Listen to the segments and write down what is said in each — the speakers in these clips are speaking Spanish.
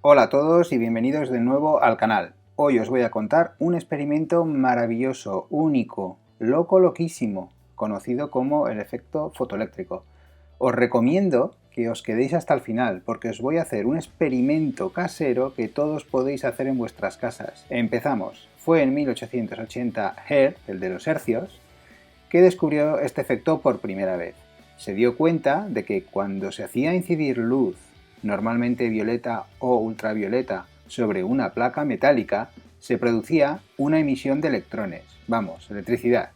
Hola a todos y bienvenidos de nuevo al canal. Hoy os voy a contar un experimento maravilloso, único, loquísimo, conocido como el efecto fotoeléctrico. Os recomiendo que os quedéis hasta el final porque os voy a hacer un experimento casero que todos podéis hacer en vuestras casas. Empezamos. Fue en 1880 Hertz, el de los hercios, que descubrió este efecto por primera vez. Se dio cuenta de que cuando se hacía incidir luz, normalmente violeta o ultravioleta, sobre una placa metálica, se producía una emisión de electrones, vamos, electricidad.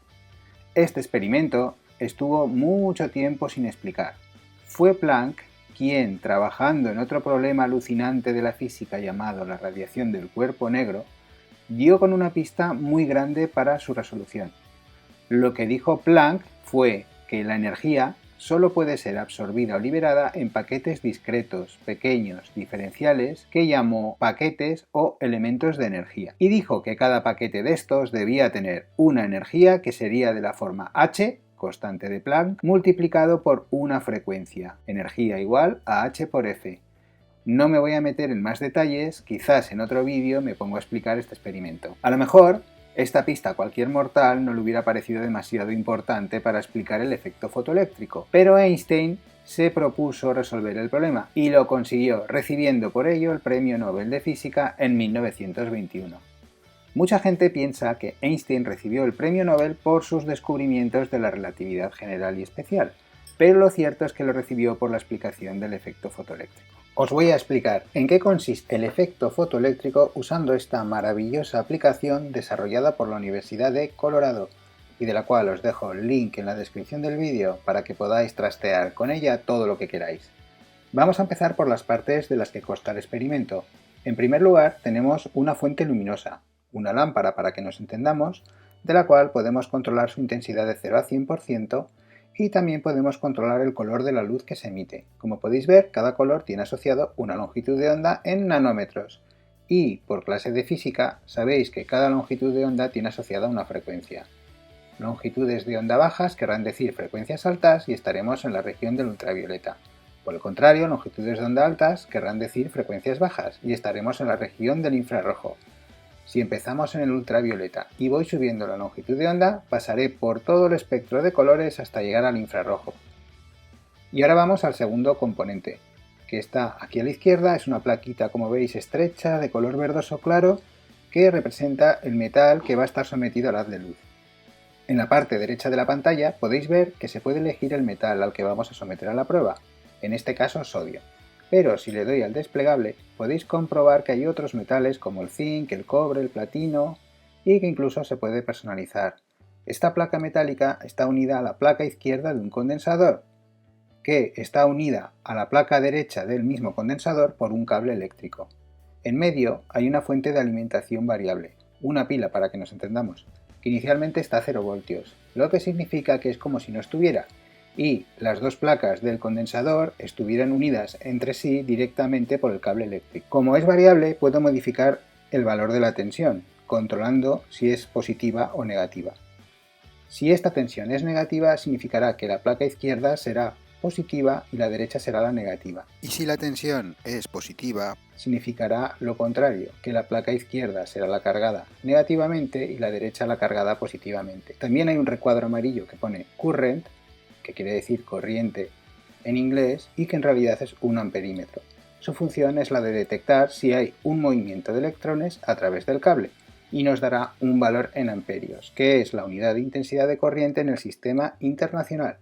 Este experimento estuvo mucho tiempo sin explicar. Fue Planck quien, trabajando en otro problema alucinante de la física llamado la radiación del cuerpo negro, dio con una pista muy grande para su resolución. Lo que dijo Planck fue que la energía solo puede ser absorbida o liberada en paquetes discretos, pequeños, diferenciales, que llamó paquetes o elementos de energía. Y dijo que cada paquete de estos debía tener una energía que sería de la forma h, constante de Planck, multiplicado por una frecuencia, energía igual a h por f. No me voy a meter en más detalles, quizás en otro vídeo me pongo a explicar este experimento. A lo mejor esta pista a cualquier mortal no le hubiera parecido demasiado importante para explicar el efecto fotoeléctrico, pero Einstein se propuso resolver el problema y lo consiguió, recibiendo por ello el Premio Nobel de Física en 1921. Mucha gente piensa que Einstein recibió el Premio Nobel por sus descubrimientos de la relatividad general y especial, pero lo cierto es que lo recibió por la explicación del efecto fotoeléctrico. Os voy a explicar en qué consiste el efecto fotoeléctrico usando esta maravillosa aplicación desarrollada por la Universidad de Colorado y de la cual os dejo el link en la descripción del vídeo para que podáis trastear con ella todo lo que queráis. Vamos a empezar por las partes de las que consta el experimento. En primer lugar tenemos una fuente luminosa, una lámpara para que nos entendamos, de la cual podemos controlar su intensidad de 0 a 100%, y también podemos controlar el color de la luz que se emite. Como podéis ver, cada color tiene asociado una longitud de onda en nanómetros. Y, por clase de física, sabéis que cada longitud de onda tiene asociada una frecuencia. Longitudes de onda bajas querrán decir frecuencias altas y estaremos en la región del ultravioleta. Por el contrario, longitudes de onda altas querrán decir frecuencias bajas y estaremos en la región del infrarrojo. Si empezamos en el ultravioleta y voy subiendo la longitud de onda, pasaré por todo el espectro de colores hasta llegar al infrarrojo. Y ahora vamos al segundo componente, que está aquí a la izquierda. Es una plaquita, como veis, estrecha, de color verdoso claro, que representa el metal que va a estar sometido al haz de luz. En la parte derecha de la pantalla podéis ver que se puede elegir el metal al que vamos a someter a la prueba, en este caso sodio. Pero si le doy al desplegable, podéis comprobar que hay otros metales como el zinc, el cobre, el platino y que incluso se puede personalizar. Esta placa metálica está unida a la placa izquierda de un condensador, que está unida a la placa derecha del mismo condensador por un cable eléctrico. En medio hay una fuente de alimentación variable, una pila para que nos entendamos, que inicialmente está a 0 voltios, lo que significa que es como si no estuviera, y las dos placas del condensador estuvieran unidas entre sí directamente por el cable eléctrico. Como es variable, puedo modificar el valor de la tensión, controlando si es positiva o negativa. Si esta tensión es negativa, significará que la placa izquierda será positiva y la derecha será la negativa. Y si la tensión es positiva, significará lo contrario, que la placa izquierda será la cargada negativamente y la derecha la cargada positivamente. También hay un recuadro amarillo que pone current, que quiere decir corriente en inglés, y que en realidad es un amperímetro. Su función es la de detectar si hay un movimiento de electrones a través del cable, y nos dará un valor en amperios, que es la unidad de intensidad de corriente en el sistema internacional.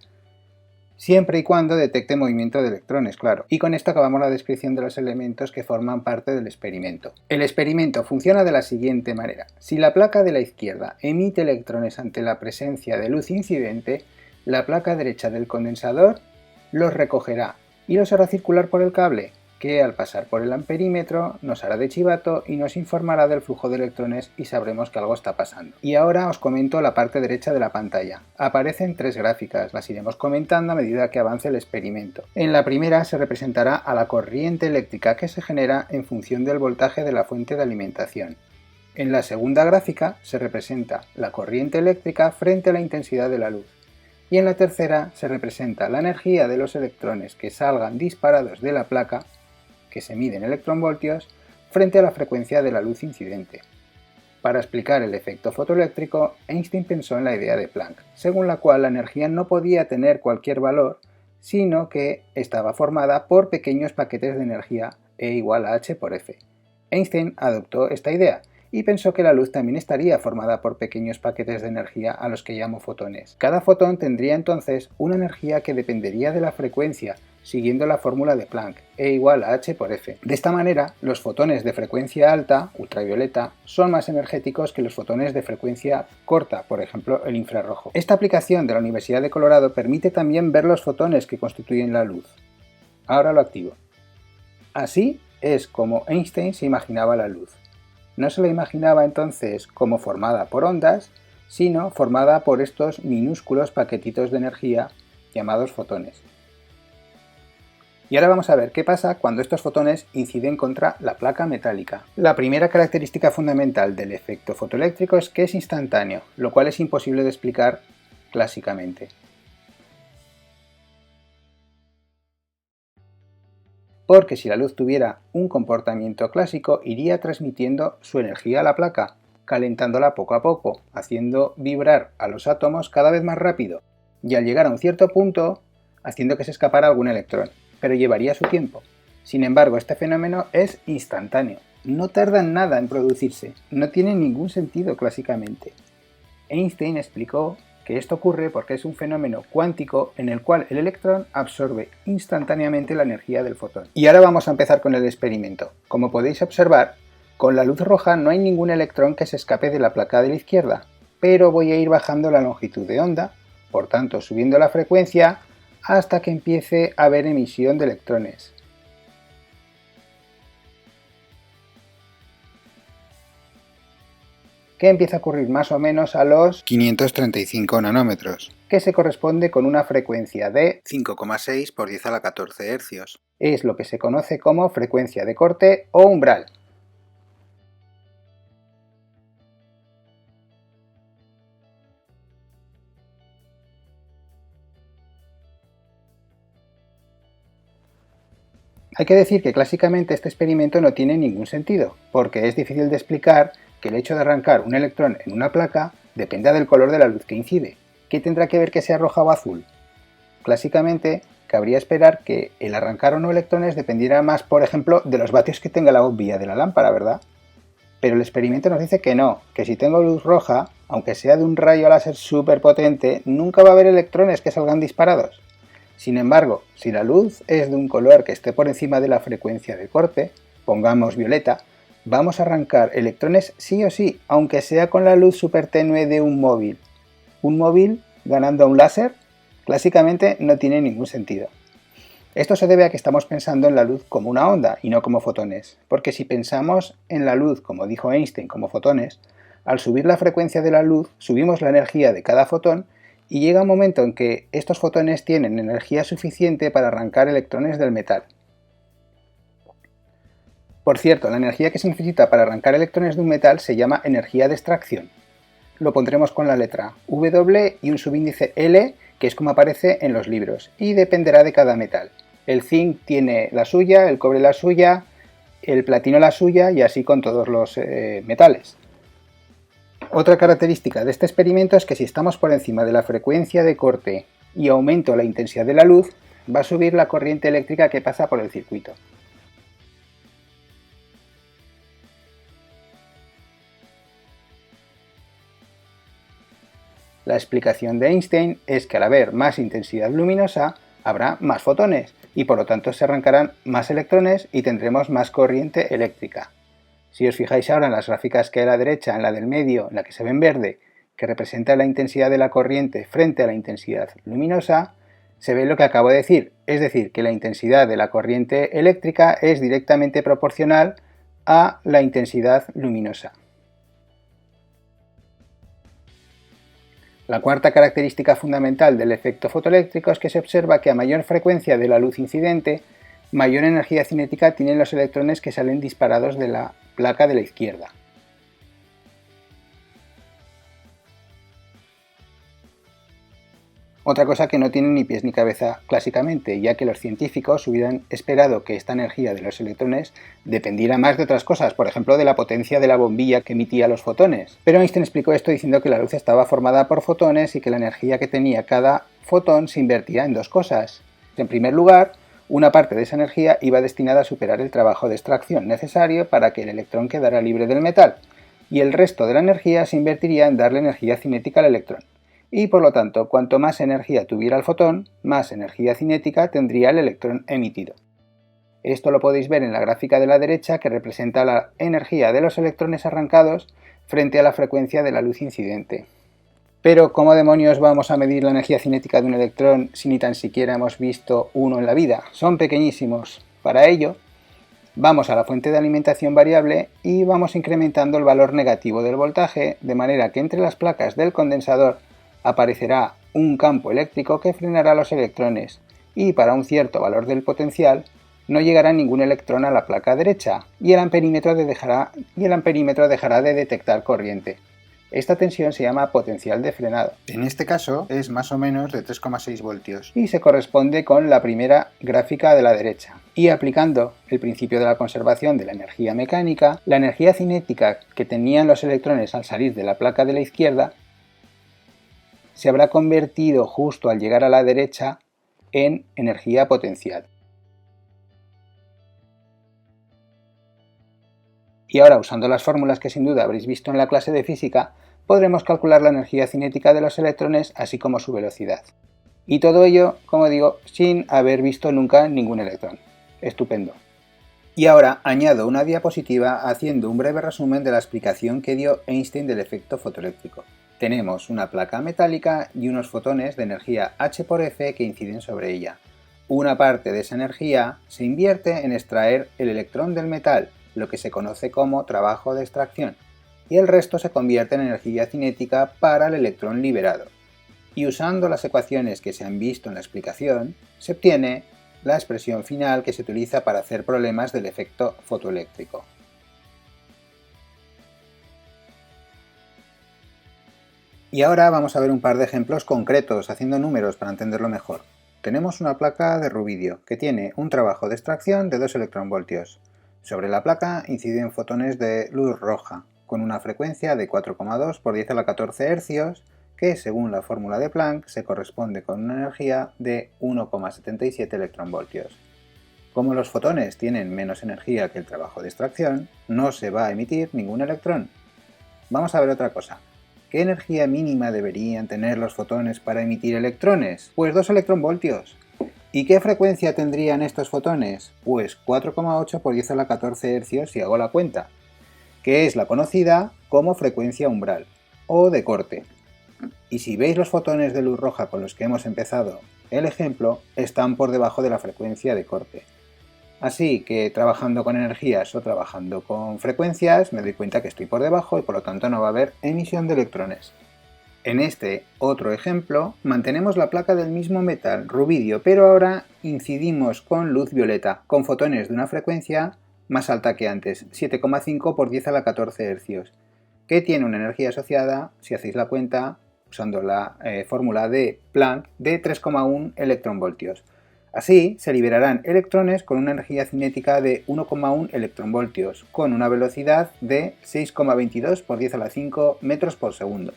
Siempre y cuando detecte movimiento de electrones, claro. Y con esto acabamos la descripción de los elementos que forman parte del experimento. El experimento funciona de la siguiente manera. Si la placa de la izquierda emite electrones ante la presencia de luz incidente, la placa derecha del condensador los recogerá y los hará circular por el cable, que al pasar por el amperímetro nos hará de chivato y nos informará del flujo de electrones y sabremos que algo está pasando. Y ahora os comento la parte derecha de la pantalla. Aparecen tres gráficas, las iremos comentando a medida que avance el experimento. En la primera se representará a la corriente eléctrica que se genera en función del voltaje de la fuente de alimentación. En la segunda gráfica se representa la corriente eléctrica frente a la intensidad de la luz. Y en la tercera se representa la energía de los electrones que salgan disparados de la placa, que se mide en electronvoltios, frente a la frecuencia de la luz incidente. Para explicar el efecto fotoeléctrico, Einstein pensó en la idea de Planck, según la cual la energía no podía tener cualquier valor, sino que estaba formada por pequeños paquetes de energía E igual a h por f. Einstein adoptó esta idea y pensó que la luz también estaría formada por pequeños paquetes de energía a los que llamo fotones. Cada fotón tendría entonces una energía que dependería de la frecuencia, siguiendo la fórmula de Planck, E igual a h por f. De esta manera, los fotones de frecuencia alta, ultravioleta, son más energéticos que los fotones de frecuencia corta, por ejemplo el infrarrojo. Esta aplicación de la Universidad de Colorado permite también ver los fotones que constituyen la luz. Ahora lo activo. Así es como Einstein se imaginaba la luz. No se la imaginaba entonces como formada por ondas, sino formada por estos minúsculos paquetitos de energía llamados fotones. Y ahora vamos a ver qué pasa cuando estos fotones inciden contra la placa metálica. La primera característica fundamental del efecto fotoeléctrico es que es instantáneo, lo cual es imposible de explicar clásicamente. Porque si la luz tuviera un comportamiento clásico, iría transmitiendo su energía a la placa, calentándola poco a poco, haciendo vibrar a los átomos cada vez más rápido, y al llegar a un cierto punto, haciendo que se escapara algún electrón, pero llevaría su tiempo. Sin embargo, este fenómeno es instantáneo, no tarda nada en producirse, no tiene ningún sentido clásicamente. Einstein explicó que esto ocurre porque es un fenómeno cuántico en el cual el electrón absorbe instantáneamente la energía del fotón. Y ahora vamos a empezar con el experimento. Como podéis observar, con la luz roja no hay ningún electrón que se escape de la placa de la izquierda, pero voy a ir bajando la longitud de onda, por tanto subiendo la frecuencia hasta que empiece a haber emisión de electrones. Que empieza a ocurrir más o menos a los 535 nanómetros, que se corresponde con una frecuencia de 5,6 por 10 a la 14 Hz. Es lo que se conoce como frecuencia de corte o umbral. Hay que decir que clásicamente este experimento no tiene ningún sentido, porque es difícil de explicar que el hecho de arrancar un electrón en una placa dependa del color de la luz que incide. ¿Qué tendrá que ver que sea roja o azul? Clásicamente, cabría esperar que el arrancar o no electrones dependiera más, por ejemplo, de los vatios que tenga la bombilla de la lámpara, ¿verdad? Pero el experimento nos dice que no, que si tengo luz roja, aunque sea de un rayo láser súper potente, nunca va a haber electrones que salgan disparados. Sin embargo, si la luz es de un color que esté por encima de la frecuencia de corte, pongamos violeta, vamos a arrancar electrones sí o sí, aunque sea con la luz súper tenue de un móvil. ¿Un móvil ganando a un láser? Clásicamente no tiene ningún sentido. Esto se debe a que estamos pensando en la luz como una onda y no como fotones, porque si pensamos en la luz, como dijo Einstein, como fotones, al subir la frecuencia de la luz subimos la energía de cada fotón y llega un momento en que estos fotones tienen energía suficiente para arrancar electrones del metal. Por cierto, la energía que se necesita para arrancar electrones de un metal se llama energía de extracción. Lo pondremos con la letra W y un subíndice L, que es como aparece en los libros, y dependerá de cada metal. El zinc tiene la suya, el cobre la suya, el platino la suya y así con todos los metales. Otra característica de este experimento es que si estamos por encima de la frecuencia de corte y aumento la intensidad de la luz, va a subir la corriente eléctrica que pasa por el circuito. La explicación de Einstein es que al haber más intensidad luminosa, habrá más fotones y por lo tanto se arrancarán más electrones y tendremos más corriente eléctrica. Si os fijáis ahora en las gráficas que hay a la derecha, en la del medio, en la que se ve en verde, que representa la intensidad de la corriente frente a la intensidad luminosa, se ve lo que acabo de decir, es decir, que la intensidad de la corriente eléctrica es directamente proporcional a la intensidad luminosa. La cuarta característica fundamental del efecto fotoeléctrico es que se observa que a mayor frecuencia de la luz incidente, mayor energía cinética tienen los electrones que salen disparados de la placa de la izquierda. Otra cosa que no tiene ni pies ni cabeza clásicamente, ya que los científicos hubieran esperado que esta energía de los electrones dependiera más de otras cosas, por ejemplo de la potencia de la bombilla que emitía los fotones. Pero Einstein explicó esto diciendo que la luz estaba formada por fotones y que la energía que tenía cada fotón se invertía en dos cosas. En primer lugar, una parte de esa energía iba destinada a superar el trabajo de extracción necesario para que el electrón quedara libre del metal, y el resto de la energía se invertiría en darle energía cinética al electrón. Y por lo tanto, cuanto más energía tuviera el fotón, más energía cinética tendría el electrón emitido. Esto lo podéis ver en la gráfica de la derecha, que representa la energía de los electrones arrancados frente a la frecuencia de la luz incidente. Pero ¿cómo demonios vamos a medir la energía cinética de un electrón si ni tan siquiera hemos visto uno en la vida? Son pequeñísimos. Para ello, vamos a la fuente de alimentación variable y vamos incrementando el valor negativo del voltaje, de manera que entre las placas del condensador aparecerá un campo eléctrico que frenará los electrones, y para un cierto valor del potencial no llegará ningún electrón a la placa derecha y el amperímetro dejará de detectar corriente. Esta tensión se llama potencial de frenado. En este caso es más o menos de 3,6 voltios y se corresponde con la primera gráfica de la derecha. Y aplicando el principio de la conservación de la energía mecánica, la energía cinética que tenían los electrones al salir de la placa de la izquierda se habrá convertido justo al llegar a la derecha en energía potencial. Y ahora, usando las fórmulas que sin duda habréis visto en la clase de física, podremos calcular la energía cinética de los electrones así como su velocidad. Y todo ello, como digo, sin haber visto nunca ningún electrón. Estupendo. Y ahora añado una diapositiva haciendo un breve resumen de la explicación que dio Einstein del efecto fotoeléctrico. Tenemos una placa metálica y unos fotones de energía h por f que inciden sobre ella. Una parte de esa energía se invierte en extraer el electrón del metal, lo que se conoce como trabajo de extracción, y el resto se convierte en energía cinética para el electrón liberado. Y usando las ecuaciones que se han visto en la explicación, se obtiene la expresión final que se utiliza para hacer problemas del efecto fotoeléctrico. Y ahora vamos a ver un par de ejemplos concretos, haciendo números para entenderlo mejor. Tenemos una placa de rubidio que tiene un trabajo de extracción de 2 electronvoltios. Sobre la placa inciden fotones de luz roja, con una frecuencia de 4,2 por 10 a la 14 Hz, que según la fórmula de Planck se corresponde con una energía de 1,77 electronvoltios. Como los fotones tienen menos energía que el trabajo de extracción, no se va a emitir ningún electrón. Vamos a ver otra cosa. ¿Qué energía mínima deberían tener los fotones para emitir electrones? Pues 2 electronvoltios. ¿Y qué frecuencia tendrían estos fotones? Pues 4,8 por 10 a la 14 Hz si hago la cuenta, que es la conocida como frecuencia umbral o de corte. Y si veis los fotones de luz roja con los que hemos empezado el ejemplo, están por debajo de la frecuencia de corte. Así que trabajando con energías o trabajando con frecuencias me doy cuenta que estoy por debajo y por lo tanto no va a haber emisión de electrones. En este otro ejemplo mantenemos la placa del mismo metal, rubidio, pero ahora incidimos con luz violeta, con fotones de una frecuencia más alta que antes, 7,5 por 10 a la 14 Hz, que tiene una energía asociada, si hacéis la cuenta, usando la fórmula de Planck, de 3,1 electronvoltios. Así, se liberarán electrones con una energía cinética de 1,1 electronvoltios, con una velocidad de 6,22 por 10 a la 5 metros por segundo.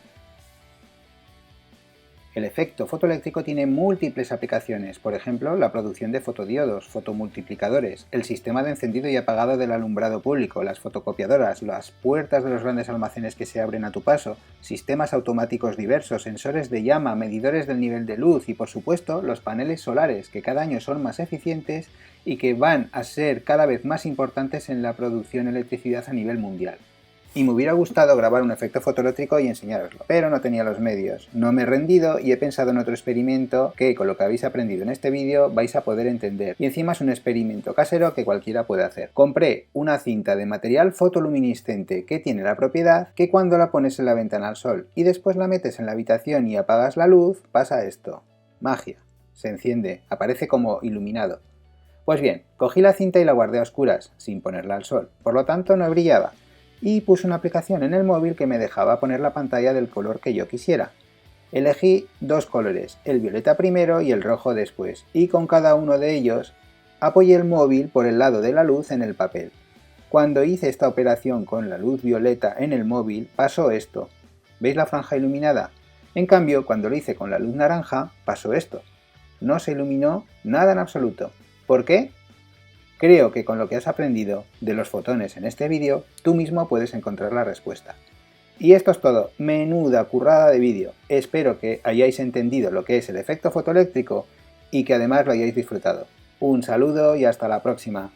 El efecto fotoeléctrico tiene múltiples aplicaciones, por ejemplo, la producción de fotodiodos, fotomultiplicadores, el sistema de encendido y apagado del alumbrado público, las fotocopiadoras, las puertas de los grandes almacenes que se abren a tu paso, sistemas automáticos diversos, sensores de llama, medidores del nivel de luz y, por supuesto, los paneles solares, que cada año son más eficientes y que van a ser cada vez más importantes en la producción de electricidad a nivel mundial. Y me hubiera gustado grabar un efecto fotoeléctrico y enseñároslo, pero no tenía los medios. No me he rendido y he pensado en otro experimento que, con lo que habéis aprendido en este vídeo, vais a poder entender. Y encima es un experimento casero que cualquiera puede hacer. Compré una cinta de material fotoluminiscente que tiene la propiedad que cuando la pones en la ventana al sol y después la metes en la habitación y apagas la luz, pasa esto. Magia. Se enciende, aparece como iluminado. Pues bien, cogí la cinta y la guardé a oscuras, sin ponerla al sol. Por lo tanto, no brillaba. Y puse una aplicación en el móvil que me dejaba poner la pantalla del color que yo quisiera. Elegí dos colores, el violeta primero y el rojo después, y con cada uno de ellos apoyé el móvil por el lado de la luz en el papel. Cuando hice esta operación con la luz violeta en el móvil, pasó esto. ¿Veis la franja iluminada? En cambio, cuando lo hice con la luz naranja, pasó esto. No se iluminó nada en absoluto. ¿Por qué? Creo que con lo que has aprendido de los fotones en este vídeo, tú mismo puedes encontrar la respuesta. Y esto es todo, menuda currada de vídeo. Espero que hayáis entendido lo que es el efecto fotoeléctrico y que además lo hayáis disfrutado. Un saludo y hasta la próxima.